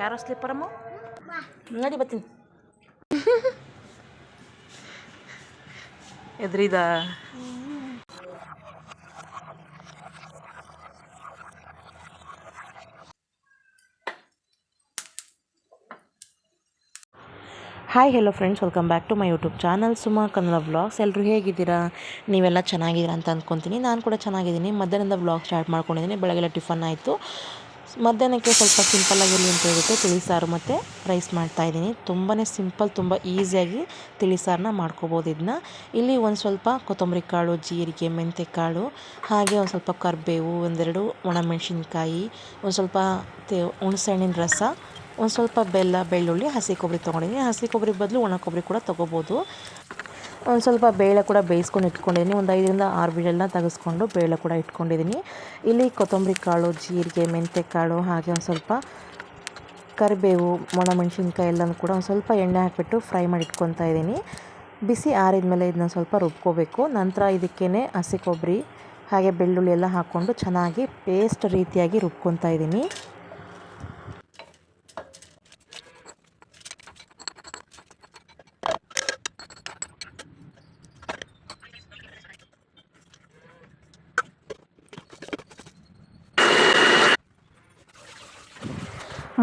ಯಾರೋ ಸ್ಲಿಪ್ಪರಮ್ಮ ನಡಿ ಬರ್ತೀನಿ ಎದ್ರಿದ hi hello friends, welcome back to my YouTube channel Suma Kannada vlogs. ಎಲ್ಲರೂ ಹೇಗಿದ್ದೀರಾ? ನೀವೆಲ್ಲ ಚೆನ್ನಾಗಿದ್ದೀರಾ ಅಂತ ಅಂದ್ಕೊತೀನಿ. ನಾನು ಕೂಡ ಚೆನ್ನಾಗಿದ್ದೀನಿ. ಮಧ್ಯಾಹ್ನದ ವ್ಲಾಗ್ ಸ್ಟಾರ್ಟ್ ಮಾಡ್ಕೊಂಡಿದ್ದೀನಿ. ಬೆಳಗ್ಗೆಲ್ಲ ಟಿಫನ್ ಆಯಿತು. ಮಧ್ಯಾಹ್ನಕ್ಕೆ ಸ್ವಲ್ಪ ಸಿಂಪಲ್ಲಾಗಿರಲಿ ಅಂತ ಹೇಳ್ಬಿಟ್ಟು ತಿಳಿ ಸಾರು ಮತ್ತು ರೈಸ್ ಮಾಡ್ತಾಯಿದ್ದೀನಿ. ತುಂಬಾ ಸಿಂಪಲ್, ತುಂಬ ಈಸಿಯಾಗಿ ತಿಳಿ ಸಾರನ್ನ ಮಾಡ್ಕೋಬೋದು. ಇದನ್ನ ಇಲ್ಲಿ ಒಂದು ಸ್ವಲ್ಪ ಕೊತ್ತಂಬರಿ ಕಾಳು, ಜೀರಿಗೆ, ಮೆಂತ್ಯಕಾಳು, ಹಾಗೆ ಒಂದು ಸ್ವಲ್ಪ ಕರಿಬೇವು, ಒಂದೆರಡು ಒಣಮೆಣಸಿನ್ಕಾಯಿ, ಒಂದು ಸ್ವಲ್ಪ ಹುಣಸೆಹಣ್ಣಿನ ರಸ, ಒಂದು ಸ್ವಲ್ಪ ಬೆಲ್ಲ, ಬೆಳ್ಳುಳ್ಳಿ, ಹಸಿ ಕೊಬ್ಬರಿ ತೊಗೊಂಡಿದ್ದೀನಿ. ಹಸಿ ಕೊಬ್ಬರಿ ಬದಲು ಒಣ ಕೊಬ್ಬರಿ ಕೂಡ ತೊಗೋಬೋದು. ಒಂದು ಸ್ವಲ್ಪ ಬೇಳೆ ಕೂಡ ಬೇಯಿಸ್ಕೊಂಡು ಇಟ್ಕೊಂಡಿದ್ದೀನಿ. ಒಂದು 5ರಿಂದ 6 ವಿಷಲ್ನ ತೆಗೆಸ್ಕೊಂಡು ಬೇಳೆ ಕೂಡ ಇಟ್ಕೊಂಡಿದ್ದೀನಿ. ಇಲ್ಲಿ ಕೊತ್ತಂಬರಿ ಕಾಳು, ಜೀರಿಗೆ, ಮೆಂತ್ಯಕಾಳು, ಹಾಗೆ ಒಂದು ಸ್ವಲ್ಪ ಕರಿಬೇವು, ಒಣಮೆಣಸಿನ್ಕಾಯಿ ಎಲ್ಲನೂ ಕೂಡ ಒಂದು ಸ್ವಲ್ಪ ಎಣ್ಣೆ ಹಾಕಿಬಿಟ್ಟು ಫ್ರೈ ಮಾಡಿ ಇಟ್ಕೊತಾ ಇದ್ದೀನಿ. ಬಿಸಿ ಆರಿದ ಮೇಲೆ ಇದನ್ನ ಸ್ವಲ್ಪ ರುಬ್ಕೋಬೇಕು. ನಂತರ ಇದಕ್ಕೇ ಹಸಿ ಕೊಬ್ಬರಿ ಹಾಗೆ ಬೆಳ್ಳುಳ್ಳಿ ಎಲ್ಲ ಹಾಕ್ಕೊಂಡು ಚೆನ್ನಾಗಿ ಪೇಸ್ಟ್ ರೀತಿಯಾಗಿ ರುಬ್ಕೊತಾ ಇದ್ದೀನಿ.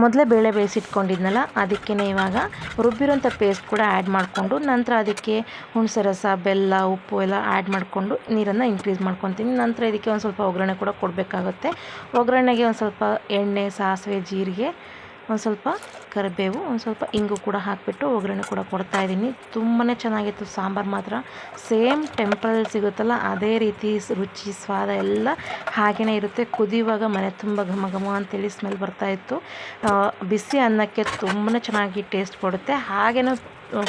ಮೊದಲೇ ಬೇಳೆ ಬೇಯಿಸಿಟ್ಕೊಂಡಿದ್ನಲ್ಲ, ಅದಕ್ಕೇ ಇವಾಗ ರುಬ್ಬಿರೋಂಥ ಪೇಸ್ಟ್ ಕೂಡ ಆ್ಯಡ್ ಮಾಡಿಕೊಂಡು, ನಂತರ ಅದಕ್ಕೆ ಹುಣಸೆ ರಸ, ಬೆಲ್ಲ, ಉಪ್ಪು ಎಲ್ಲ ಆ್ಯಡ್ ಮಾಡಿಕೊಂಡು ನೀರನ್ನು ಇನ್ಕ್ರೀಸ್ ಮಾಡ್ಕೊತೀನಿ. ನಂತರ ಇದಕ್ಕೆ ಒಂದು ಸ್ವಲ್ಪ ಒಗ್ಗರಣೆ ಕೂಡ ಕೊಡಬೇಕಾಗುತ್ತೆ. ಒಗ್ಗರಣೆಗೆ ಒಂದು ಸ್ವಲ್ಪ ಎಣ್ಣೆ, ಸಾಸಿವೆ, ಜೀರಿಗೆ, ಒಂದು ಸ್ವಲ್ಪ ಕರಿಬೇವು, ಒಂದು ಸ್ವಲ್ಪ ಇಂಗು ಕೂಡ ಹಾಕಿಬಿಟ್ಟು ಒಗ್ಗರಣೆ ಕೂಡ ಕೊಡ್ತಾಯಿದ್ದೀನಿ. ತುಂಬಾ ಚೆನ್ನಾಗಿತ್ತು ಸಾಂಬಾರು ಮಾತ್ರ. ಸೇಮ್ ಟೆಂಪಲಲ್ಲಿ ಸಿಗುತ್ತಲ್ಲ ಅದೇ ರೀತಿ ರುಚಿ, ಸ್ವಾದ ಎಲ್ಲ ಹಾಗೇ ಇರುತ್ತೆ. ಕುದಿಯುವಾಗ ಮನೆ ತುಂಬ ಘಮ ಘಮ ಅಂತೇಳಿ ಸ್ಮೆಲ್ ಬರ್ತಾಯಿತ್ತು. ಬಿಸಿ ಅನ್ನಕ್ಕೆ ತುಂಬಾ ಚೆನ್ನಾಗಿ ಟೇಸ್ಟ್ ಕೊಡುತ್ತೆ. ಹಾಗೇನೂ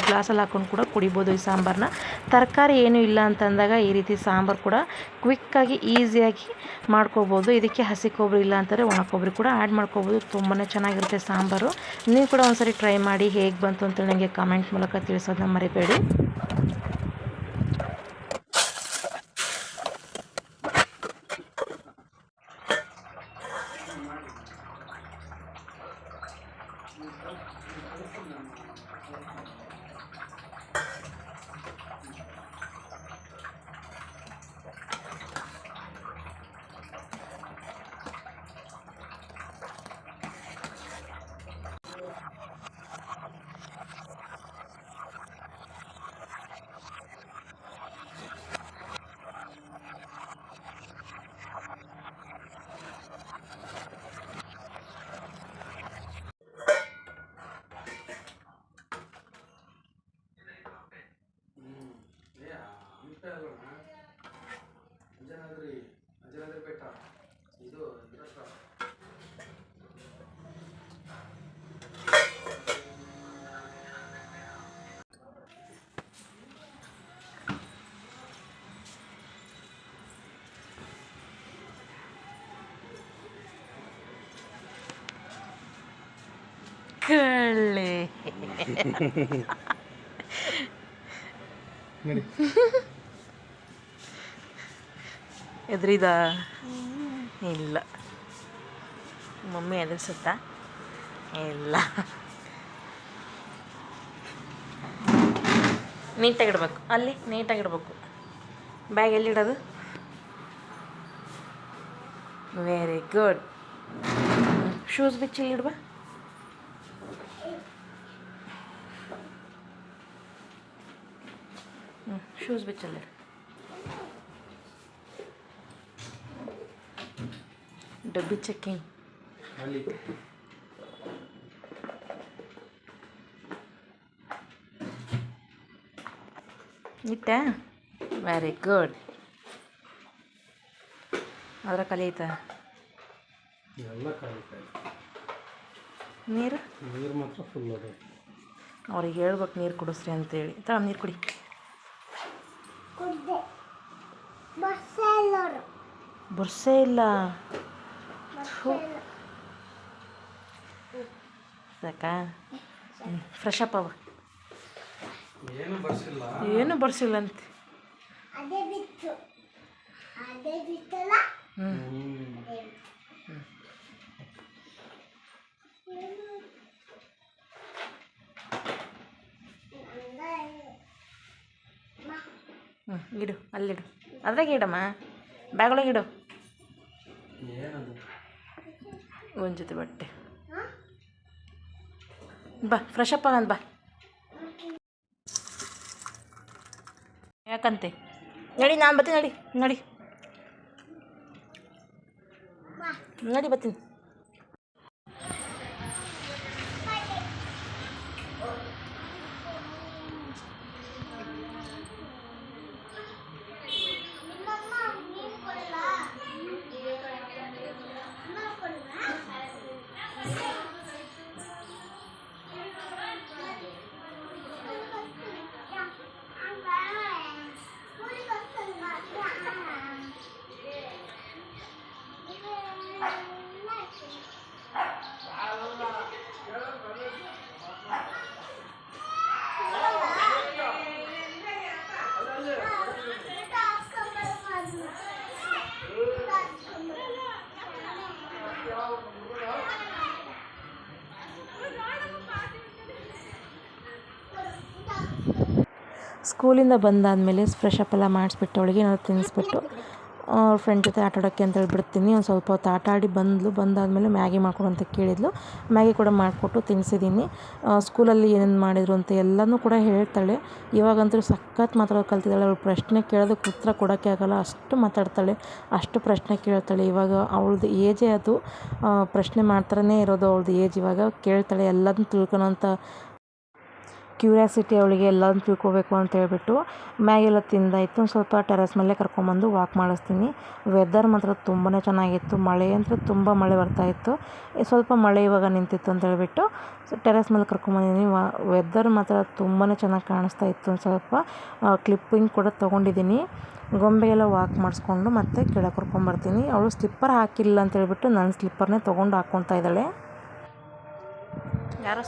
ಗ್ಲಾಸಲ್ಲಿ ಹಾಕ್ಕೊಂಡು ಕೂಡ ಕುಡಿಬೋದು ಈ ಸಾಂಬಾರನ್ನ. ತರಕಾರಿ ಏನೂ ಇಲ್ಲ ಅಂತಂದಾಗ ಈ ರೀತಿ ಸಾಂಬಾರು ಕೂಡ ಕ್ವಿಕ್ಕಾಗಿ ಈಸಿಯಾಗಿ ಮಾಡ್ಕೋಬೋದು. ಇದಕ್ಕೆ ಹಸಿ ಕೊಬ್ಬರಿ ಇಲ್ಲ ಅಂತಾರೆ ಒಣ ಕೊಬ್ಬರಿ ಕೂಡ ಆ್ಯಡ್ ಮಾಡ್ಕೋಬೋದು. ತುಂಬಾ ಚೆನ್ನಾಗಿರುತ್ತೆ ಸಾಂಬಾರು. ನೀವು ಕೂಡ ಒಂದ್ಸರಿ ಟ್ರೈ ಮಾಡಿ ಹೇಗೆ ಬಂತು ಅಂತೇಳಿ ನನಗೆ ಕಾಮೆಂಟ್ ಮೂಲಕ ತಿಳಿಸೋದನ್ನ ಮರಿಬೇಡಿ. ಕಳ್ಳೆ ಎದ್ರಿದ ಇಲ್ಲ, ಮಮ್ಮಿ ಎದುರಿಸುತ್ತಾ ಇಲ್ಲ. ನೀಟಾಗಿಡ್ಬೇಕು, ಅಲ್ಲಿ ನೀಟಾಗಿಡ್ಬೇಕು. ಬ್ಯಾಗ್ ಎಲ್ಲಿಡೋದು? Very good. ಶೂಸ್ ಬಿಚ್ಚಿ ಇಲ್ಲಿಡ್ಬಾ. ಶೂಸ್ ಬಿಚ್ಚಲ್ಲಿ ಡಬ್ಬಿ ಚೆಕ್ಕಿಂಗ್. ಇಟ್ಟ? Very good. ಅದರ ಕಲಿಯುತ್ತಾ ನೀರು? ನೀರು ಮಾತ್ರ ಫುಲ್ ಅದ. ಅವ್ರಿಗೆ ಹೇಳ್ಬೇಕು ನೀರು ಕುಡಿಸ್ರಿ ಅಂತೇಳಿ. ನೀರು ಕುಡಿ. ಬರ್ಸೇ ಇಲ್ಲ. ಸಾಕಾ? ಫ್ರೆಶ್ ಅಪ್ ಅವ. ಏನು ಬರ್ಸಿಲ್ಲ ಅಂತ. ಇಡು ಅಲ್ಲಿಡು, ಅದ್ರಾಗ ಇಡಮ್ಮ, ಬ್ಯಾಗೊಳಗೆ ಇಡು. ಒಂದು ಜೊತೆ ಬಟ್ಟೆ ಬಾ, ಫ್ರೆಶ್ ಅಪ್ ಆಗಂತ ಬಾ. ಯಾಕಂತೆ ನಡಿ, ನಾನು ಬರ್ತೀನಿ. ನಡಿ ನಡಿ ನಡಿ, ಬರ್ತೀನಿ. ಸ್ಕೂಲಿಂದ ಬಂದಾದಮೇಲೆ ಫ್ರೆಶ್ ಅಪ್ ಎಲ್ಲ ಮಾಡಿಸ್ಬಿಟ್ಟು ಅವಳಿಗೆ ಏನಾದ್ರು ತಿನ್ನಿಸ್ಬಿಟ್ಟು ಅವ್ರ ಫ್ರೆಂಡ್ ಜೊತೆ ಆಟ ಆಡೋಕ್ಕೆ ಅಂತ ಹೇಳ್ಬಿಡ್ತೀನಿ. ಒಂದು ಸ್ವಲ್ಪ ಹೊತ್ತು ಆಟ ಆಡಿ ಬಂದಾದಮೇಲೆ ಮ್ಯಾಗಿ ಮಾಡ್ಕೊಡು ಅಂತ ಕೇಳಿದ್ಲು. ಮ್ಯಾಗಿ ಕೂಡ ಮಾಡಿಕೊಟ್ಟು ತಿನ್ನಿಸಿದ್ದೀನಿ. ಸ್ಕೂಲಲ್ಲಿ ಏನೇನು ಮಾಡಿದರು ಅಂತ ಎಲ್ಲನೂ ಕೂಡ ಹೇಳ್ತಾಳೆ. ಇವಾಗಂತೂ ಸಖತ್ ಮಾತಾಡೋದು ಕಲ್ತಿದ್ದಾಳೆ. ಅವಳು ಪ್ರಶ್ನೆ ಕೇಳೋದಕ್ಕೆ ಉತ್ತರ ಕೊಡೋಕ್ಕೆ ಆಗೋಲ್ಲ, ಅಷ್ಟು ಮಾತಾಡ್ತಾಳೆ, ಅಷ್ಟು ಪ್ರಶ್ನೆ ಕೇಳ್ತಾಳೆ. ಇವಾಗ ಅವಳದು ಏಜೇ ಅದು, ಪ್ರಶ್ನೆ ಮಾಡ್ತಾರೇ ಇರೋದು ಅವಳದು ಏಜ್. ಇವಾಗ ಕೇಳ್ತಾಳೆ, ಎಲ್ಲದನ್ನೂ ತಿಳ್ಕೊಳೋಂಥ ಕ್ಯೂರಿಯಾಸಿಟಿ ಅವಳಿಗೆ, ಎಲ್ಲದನ್ನು ತಿಳ್ಕೊಬೇಕು ಅಂತ ಹೇಳ್ಬಿಟ್ಟು ಮ್ಯಾಗಿ ಎಲ್ಲ ತಿಂದಾಯಿತು. ಒಂದು ಸ್ವಲ್ಪ ಟೆರೆಸ್ ಮೇಲೆ ಕರ್ಕೊಂಬಂದು ವಾಕ್ ಮಾಡಿಸ್ತೀನಿ. ವೆದರ್ ಮಾತ್ರ ತುಂಬಾ ಚೆನ್ನಾಗಿತ್ತು. ಮಳೆ ಅಂದರೆ ತುಂಬ ಮಳೆ ಬರ್ತಾಯಿತ್ತು. ಸ್ವಲ್ಪ ಮಳೆ ಇವಾಗ ನಿಂತಿತ್ತು ಅಂತ ಹೇಳ್ಬಿಟ್ಟು ಟೆರೆಸ್ ಮೇಲೆ ಕರ್ಕೊಂಬಂದಿದ್ದೀನಿ. ವೆದರ್ ಮಾತ್ರ ತುಂಬಾ ಚೆನ್ನಾಗಿ ಕಾಣಿಸ್ತಾ ಇತ್ತು. ಒಂದು ಸ್ವಲ್ಪ ಕ್ಲಿಪ್ಪಿಂಗ್ ಕೂಡ ತೊಗೊಂಡಿದ್ದೀನಿ. ಗೊಂಬೆಗೆಲ್ಲ ವಾಕ್ ಮಾಡಿಸ್ಕೊಂಡು ಮತ್ತೆ ಕೆಳಗೆ ಕರ್ಕೊಂಬರ್ತೀನಿ. ಅವಳು ಸ್ಲಿಪ್ಪರ್ ಹಾಕಿಲ್ಲ ಅಂತ ಹೇಳ್ಬಿಟ್ಟು ನನ್ನ ಸ್ಲಿಪ್ಪರ್ನೇ ತೊಗೊಂಡು ಹಾಕ್ಕೊತಾ ಇದ್ದಾಳೆ.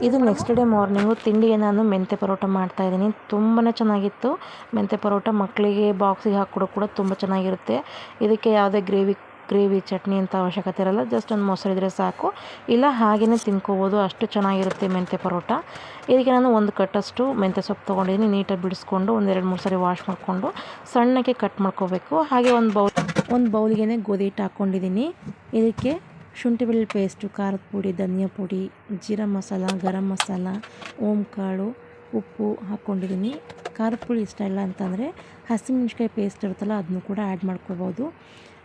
ಇದು ನೆಕ್ಸ್ಟ್ ಡೇ ಮಾರ್ನಿಂಗು ತಿಂಡಿಗೆ ನಾನು ಮೆಂತ್ಯ ಪರೋಟ ಮಾಡ್ತಾಯಿದ್ದೀನಿ. ತುಂಬಾ ಚೆನ್ನಾಗಿತ್ತು ಮೆಂತ್ಯ ಪರೋಟ. ಮಕ್ಕಳಿಗೆ ಬಾಕ್ಸಿಗೆ ಹಾಕ್ಕೊಡೋ ಕೂಡ ತುಂಬ ಚೆನ್ನಾಗಿರುತ್ತೆ. ಇದಕ್ಕೆ ಯಾವುದೇ ಗ್ರೇವಿ ಚಟ್ನಿ ಅಂತ ಅವಶ್ಯಕತೆ ಇರಲ್ಲ. ಜಸ್ಟ್ ಒಂದು ಮೊಸರು ಇದ್ದರೆ ಸಾಕು, ಇಲ್ಲ ಹಾಗೆಯೇ ತಿನ್ಕೋಬೋದು, ಅಷ್ಟು ಚೆನ್ನಾಗಿರುತ್ತೆ ಮೆಂತ್ಯ ಪರೋಟ. ಇದಕ್ಕೆ ನಾನು ಒಂದು ಕಟ್ಟಷ್ಟು ಮೆಂತ್ಯ ಸೊಪ್ಪು ತೊಗೊಂಡಿದ್ದೀನಿ. ನೀಟಾಗಿ ಬಿಡಿಸ್ಕೊಂಡು ಒಂದು 2-3 ಸರಿ ವಾಶ್ ಮಾಡಿಕೊಂಡು ಸಣ್ಣಕ್ಕೆ ಕಟ್ ಮಾಡ್ಕೋಬೇಕು. ಹಾಗೆ ಒಂದು ಬೌಲಿಗೆ ಗೋಧಿ ಹಿಟ್ಟು ಹಾಕ್ಕೊಂಡಿದ್ದೀನಿ. ಇದಕ್ಕೆ ಶುಂಠಿ ಬೆಳ್ಳುಳ್ಳಿ ಪೇಸ್ಟು, ಖಾರದ ಪುಡಿ, ಧನಿಯಾ ಪುಡಿ, ಜೀರಾ ಮಸಾಲ, ಗರಂ ಮಸಾಲ, ಓಂಕಾಳು, ಉಪ್ಪು ಹಾಕ್ಕೊಂಡಿದ್ದೀನಿ. ಖಾರದ ಪುಡಿ ಇಷ್ಟ ಇಲ್ಲ ಅಂತಂದರೆ ಹಸಿಮೆಣ್ಸಿಕಾಯಿ ಪೇಸ್ಟ್ ಇರುತ್ತಲ್ಲ ಅದನ್ನು ಕೂಡ ಆ್ಯಡ್ ಮಾಡ್ಕೋಬೋದು.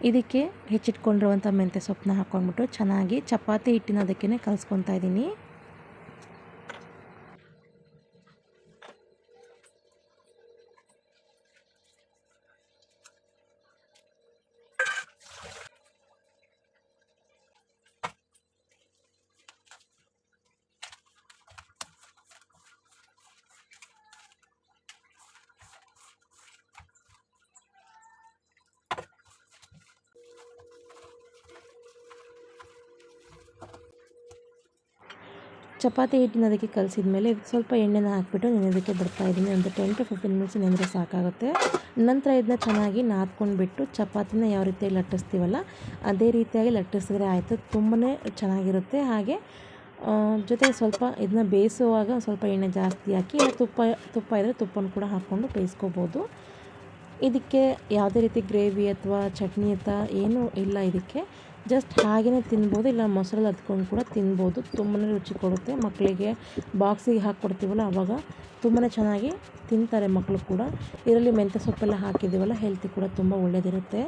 ಇದಕ್ಕೆ ಹೆಚ್ಚಿಟ್ಕೊಂಡಿರುವಂಥ ಮೆಂತ್ಯ ಸೊಪ್ಪನ್ನ ಹಾಕ್ಕೊಂಡ್ಬಿಟ್ಟು ಚೆನ್ನಾಗಿ ಚಪಾತಿ ಹಿಟ್ಟಿನ ಅದಕ್ಕೆ ಕಲಿಸ್ಕೊತಾ ಇದ್ದೀನಿ. ಚಪಾತಿ ಹಿಟ್ಟಿನ ಅದಕ್ಕೆ ಕಲಸಿದ ಮೇಲೆ ಸ್ವಲ್ಪ ಎಣ್ಣೆನ ಹಾಕಿಬಿಟ್ಟು ನೆನೆಯೋದಕ್ಕೆ ಬಿಡ್ತಾಯಿದ್ದೀನಿ. ಒಂದು 10-15 ಮಿನಿಟ್ಸ್ ನೆನೆದ್ರೆ ಸಾಕಾಗುತ್ತೆ. ನಂತರ ಇದನ್ನ ಚೆನ್ನಾಗಿ ನಾದ್ಕೊಂಡ್ಬಿಟ್ಟು ಚಪಾತಿನ ಯಾವ ರೀತಿಯಾಗಿ ಲಟ್ಟಿಸ್ತೀವಲ್ಲ ಅದೇ ರೀತಿಯಾಗಿ ಲಟ್ಟಿಸಿದ್ರೆ ಆಯಿತು. ತುಂಬಾ ಚೆನ್ನಾಗಿರುತ್ತೆ. ಹಾಗೆ ಜೊತೆಗೆ ಸ್ವಲ್ಪ ಇದನ್ನ ಬೇಯಿಸುವಾಗ ಸ್ವಲ್ಪ ಎಣ್ಣೆ ಜಾಸ್ತಿ ಹಾಕಿ, ತುಪ್ಪ ಇದ್ದರೆ ತುಪ್ಪನ ಕೂಡ ಹಾಕ್ಕೊಂಡು ಬೇಯಿಸ್ಕೋಬೋದು. ಇದಕ್ಕೆ ಯಾವುದೇ ರೀತಿ ಗ್ರೇವಿ ಅಥವಾ ಚಟ್ನಿ ಅಂತ ಏನೂ ಇಲ್ಲ. ಇದಕ್ಕೆ ಜಸ್ಟ್ ಹಾಗೆಯೇ ತಿನ್ಬೋದು, ಇಲ್ಲ ಮೊಸರಲ್ಲಿ ಅದ್ಕೊಂಡು ಕೂಡ ತಿನ್ಬೋದು. ತುಂಬಾ ರುಚಿ ಕೊಡುತ್ತೆ. ಮಕ್ಕಳಿಗೆ ಬಾಕ್ಸಿಗೆ ಹಾಕ್ಕೊಡ್ತೀವಲ್ಲ ಆವಾಗ ತುಂಬಾ ಚೆನ್ನಾಗಿ ತಿಂತಾರೆ ಮಕ್ಕಳು ಕೂಡ. ಇದರಲ್ಲಿ ಮೆಂತ್ಯ ಸೊಪ್ಪೆಲ್ಲ ಹಾಕಿದ್ದೀವಲ್ಲ ಹೆಲ್ತಿ ಕೂಡ ತುಂಬ ಒಳ್ಳೆಯದಿರುತ್ತೆ.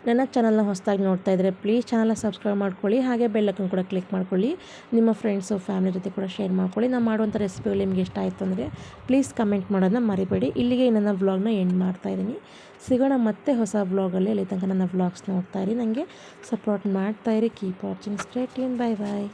ನನ್ನ ಚಾನಲ್ನ ಹೊಸದಾಗಿ ನೋಡ್ತಾ ಇದ್ದರೆ ಪ್ಲೀಸ್ ಚಾನಲ್ನ ಸಬ್ಸ್ಕ್ರೈಬ್ ಮಾಡ್ಕೊಳ್ಳಿ. ಹಾಗೆ ಬೆಲ್ ಐಕಾನ್ ಕೂಡ ಕ್ಲಿಕ್ ಮಾಡ್ಕೊಳ್ಳಿ. ನಿಮ್ಮ ಫ್ರೆಂಡ್ಸು ಫ್ಯಾಮಿಲಿ ಜೊತೆ ಕೂಡ ಶೇರ್ ಮಾಡ್ಕೊಳ್ಳಿ. ನಾನು ಮಾಡುವಂಥ ರೆಸಿಪಿಗಳು ನಿಮಗೆ ಇಷ್ಟ ಆಯಿತು ಅಂದರೆ ಪ್ಲೀಸ್ ಕಮೆಂಟ್ ಮಾಡೋದನ್ನ ಮರಿಬೇಡಿ. ಇಲ್ಲಿಗೆ ನನ್ನ ವ್ಲಾಗ್ನ ಎಂಡ್ ಮಾಡ್ತಾಯಿದ್ದೀನಿ. ಸಿಗೋಣ ಮತ್ತೆ ಹೊಸ ವ್ಲಾಗಲ್ಲಿ. ಅಲ್ಲಿ ತನಕ ನನ್ನ ವ್ಲಾಗ್ಸ್ ನೋಡ್ತಾಯಿರಿ, ನನಗೆ ಸಪೋರ್ಟ್ ಮಾಡ್ತಾಯಿರಿ. Keep watching, stay tune, bye ಬಾಯ್.